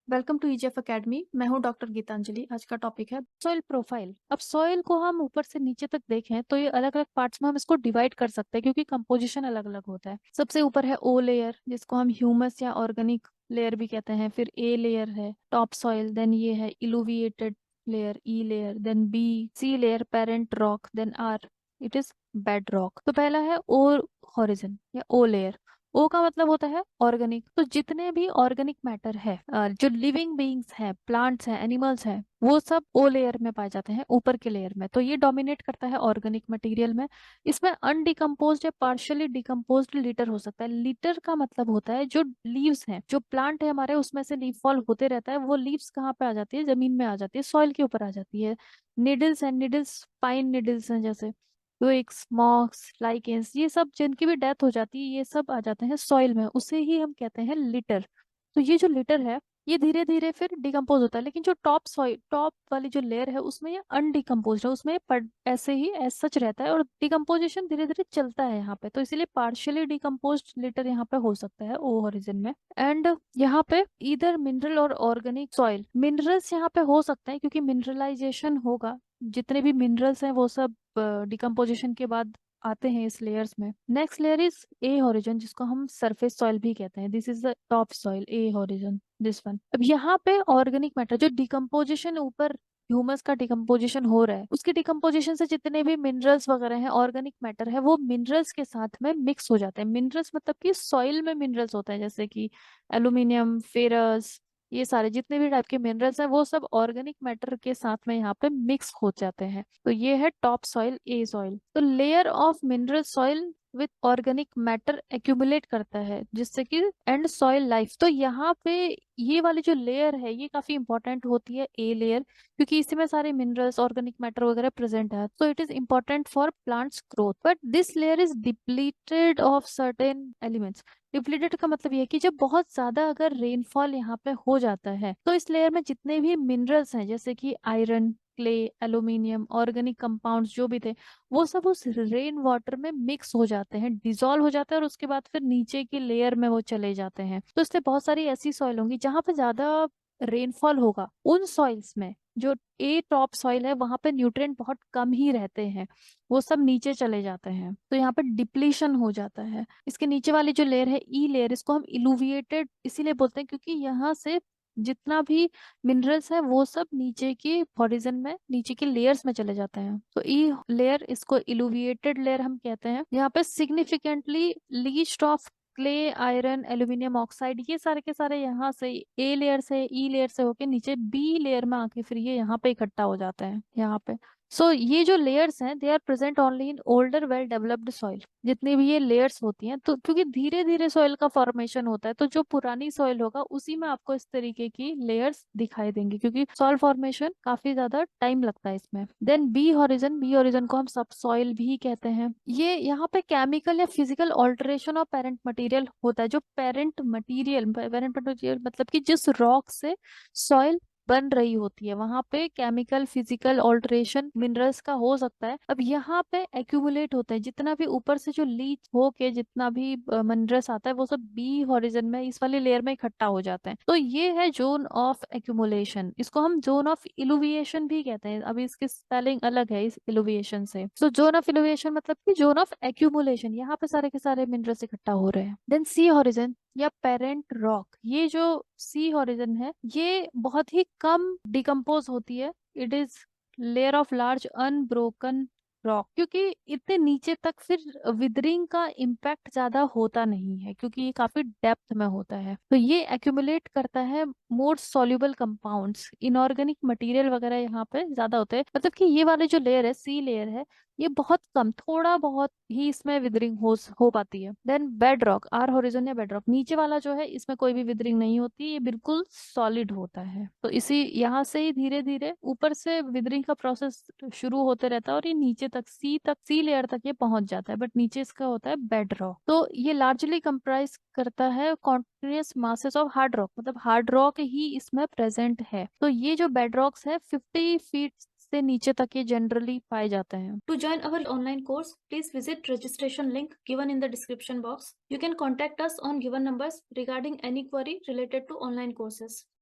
Welcome to EGF academy. मैं हूं doctor Geetanjali. आज का टॉपिक है सॉइल प्रोफाइल। अब सॉइल को हम ऊपर से नीचे तक देखें तो ये अलग अलग पार्ट्स में हम इसको डिवाइड कर सकते हैं क्योंकि कंपोजिशन अलग अलग होता है। सबसे ऊपर है ओ लेयर, जिसको हम ह्यूमस या ऑर्गेनिक लेयर भी कहते हैं। फिर ए लेयर है टॉप सॉइल, देन ये है illuviated layer, E layer, then B, C layer parent rock, then R it is bedrock. तो पहला है ओ हॉरिजन या ओ लेयर। ओ का मतलब होता है ऑर्गेनिक। तो जितने भी ऑर्गेनिक मैटर है, जो लिविंग बीइंग्स हैं, प्लांट्स हैं, एनिमल्स हैं, वो सब ओ लेयर में पाए जाते हैं, ऊपर के लेयर में। तो ये डोमिनेट करता है ऑर्गेनिक मटेरियल में। इसमें अनडिकम्पोज्ड या पार्शियली डिकम्पोज्ड लिटर हो सकता है। लिटर का मतलब होता है जो लीव्स हैं, जो प्लांट है हमारे, उसमें से लीफ फॉल होते रहता है। वो लीव्स कहाँ पे आ जाती है? जमीन में आ जाती है, सॉइल के ऊपर आ जाती है। Needles and needles, pine needles हैं जैसे, ट्विग्स, मॉक्स, लाइकेंस, ये सब जिनकी भी डेथ हो जाती है, ये सब आ जाते हैं सॉइल में। उसे ही हम कहते हैं लिटर। तो ये जो लिटर है, ये धीरे धीरे फिर डिकम्पोज होता है। लेकिन जो टॉप सॉइल, टॉप वाली जो लेयर है, उसमें ये अनडिकम्पोज है, उसमें ये ऐसे ही एज सच रहता है और डिकम्पोजिशन धीरे धीरे चलता है यहाँ पे। तो इसीलिए पार्शियली डिकम्पोज लिटर यहाँ पे हो सकता है ओ ओरिजिन में। एंड यहाँ पे इधर मिनरल और ऑर्गेनिक सॉइल, मिनरल्स यहाँ पे हो सकते हैं क्योंकि मिनरलाइजेशन होगा। जितने भी मिनरल्स हैं वो सब डिकम्पोजिशन के बाद आते हैं इस लेयर्स में। Next layer is a horizon, जिसको हम सरफेस सॉइल भी कहते हैं। This is the top soil, A horizon, this one. अब यहाँ पे ऑर्गेनिक मैटर, जो डिकम्पोजिशन ऊपर ह्यूमस का डिकम्पोजिशन हो रहा है, उसके डिकम्पोजिशन से जितने भी मिनरल्स वगैरह हैं, ऑर्गेनिक मैटर है, वो मिनरल्स के साथ में मिक्स हो जाते हैं। मिनरल्स मतलब कि सॉइल में मिनरल्स होते हैं, जैसे कि एल्यूमिनियम, फेरस, ये सारे जितने भी टाइप के मिनरल्स हैं, वो सब ऑर्गेनिक मैटर के साथ में यहाँ पे मिक्स हो जाते हैं। तो ये है टॉप सॉइल, ए सॉइल। तो layer of mineral soil with organic matter accumulate करता है, जिससे कि एंड सॉइल लाइफ। तो यहाँ पे ये वाली जो लेयर है, ये काफी इंपॉर्टेंट होती है, ए लेयर, क्योंकि इसी में सारे मिनरल्स, ऑर्गेनिक मैटर वगैरह प्रेजेंट है। तो it is important for plants growth. But this layer is depleted of certain elements. Depleted का मतलब ये है कि जब बहुत ज्यादा अगर रेनफॉल यहाँ पे हो जाता है, तो इस लेयर में जितने भी मिनरल्स हैं, जैसे कि iron, clay, aluminium, organic compounds जो भी थे, वो सब उस रेन वाटर में मिक्स हो जाते हैं, डिजोल्व हो जाते हैं, और उसके बाद फिर नीचे की लेयर में वो चले जाते हैं। तो इससे बहुत सारी ऐसी सॉइल होंगी जहां पे ज्यादा रेनफॉल होगा। उन सॉइल्स में, जो ए टॉप सॉइल है, वहां पे न्यूट्रिएंट बहुत कम ही रहते हैं, वो सब नीचे चले जाते हैं। तो यहाँ पे डिप्लीशन हो जाता है। इसके नीचे वाली जो लेयर है, ई लेयर, इसको हम इलुविएटेड इसीलिए बोलते हैं क्योंकि यहाँ से जितना भी मिनरल्स है वो सब नीचे की हॉरिजन में, नीचे की लेयर्स में चले जाते हैं। तो ई लेयर, इसको इलुविएटेड लेयर हम कहते हैं। यहाँ पे significantly leached of clay, iron, aluminium oxide, ये सारे के सारे यहाँ से ए लेयर से, ई लेयर से होके नीचे बी लेयर में आके फिर ये यहाँ पे इकट्ठा हो जाते हैं यहाँ पे। सो ये जो लेयर्स हैं, they are present only in older well developed soil. जितनी भी ये लेयर्स होती हैं, तो क्योंकि धीरे धीरे सॉइल का फॉर्मेशन होता है, तो जो पुरानी सॉइल होगा उसी में आपको इस तरीके की लेयर्स दिखाई देंगी, क्योंकि सॉइल फॉर्मेशन काफी ज्यादा टाइम लगता है इसमें। Then B horizon, B horizon को हम सब सॉइल भी कहते हैं। ये यहाँ पे केमिकल या physical alteration of parent material होता है। जो पेरेंट मटेरियल मतलब कि जिस रॉक से सॉइल बन रही होती है, वहां पे केमिकल फिजिकल ऑल्टरेशन मिनरल्स का हो सकता है। अब यहाँ पे एक्यूमुलेट होता है, जितना भी ऊपर से जो लीच हो के जितना भी मिनरल्स आता है, वो सब बी हॉरिजन में, इस वाली लेयर में इकट्ठा हो जाते हैं। तो ये है जोन ऑफ एक्यूमुलेशन। इसको हम जोन ऑफ इलुविएशन भी कहते हैं। अभी इसकी स्पेलिंग अलग है इस इलुविएशन से। तो जोन ऑफ इलुविएशन मतलब कि जोन ऑफ एक्यूमुलेशन, यहाँ पे सारे के सारे मिनरल्स इकट्ठा हो रहे हैं। देन सी हॉरिजन या पेरेंट रॉक, ये जो सी हॉरिजन है, ये बहुत ही कम डिकम्पोज होती है। It is layer of large unbroken rock, क्योंकि इतने नीचे तक फिर विदरिंग का इम्पैक्ट ज्यादा होता नहीं है, क्योंकि ये काफी डेप्थ में होता है। तो ये एक्यूमुलेट करता है मोर सॉल्युबल कंपाउंड्स, इनऑर्गेनिक मटेरियल वगैरह यहाँ पे ज्यादा होते हैं। मतलब कि ये वाले जो लेयर है, सी लेयर है, ये बहुत कम, थोड़ा बहुत ही इसमें विदरिंग हो पाती है। Then bed rock, R horizon या बेड रॉक, नीचे वाला जो है, इसमें कोई भी विदरिंग नहीं होती, ये बिल्कुल सॉलिड होता है। तो इसी यहाँ से ही धीरे धीरे ऊपर से विदरिंग का प्रोसेस शुरू होते रहता है, और ये नीचे तक, सी लेयर तक ये पहुंच जाता है। बट नीचे इसका होता है बेड रॉक। तो ये लार्जली कंप्राइज करता है continuous masses of hard rock, मतलब हार्ड रॉक ही इसमें प्रेजेंट है। तो ये जो बेड रॉक्स है, 50 फीट से नीचे तक ये जनरली पाए जाते हैं। To join our online course, please visit registration link given in the description box. You can contact us on given numbers regarding any query related to online courses.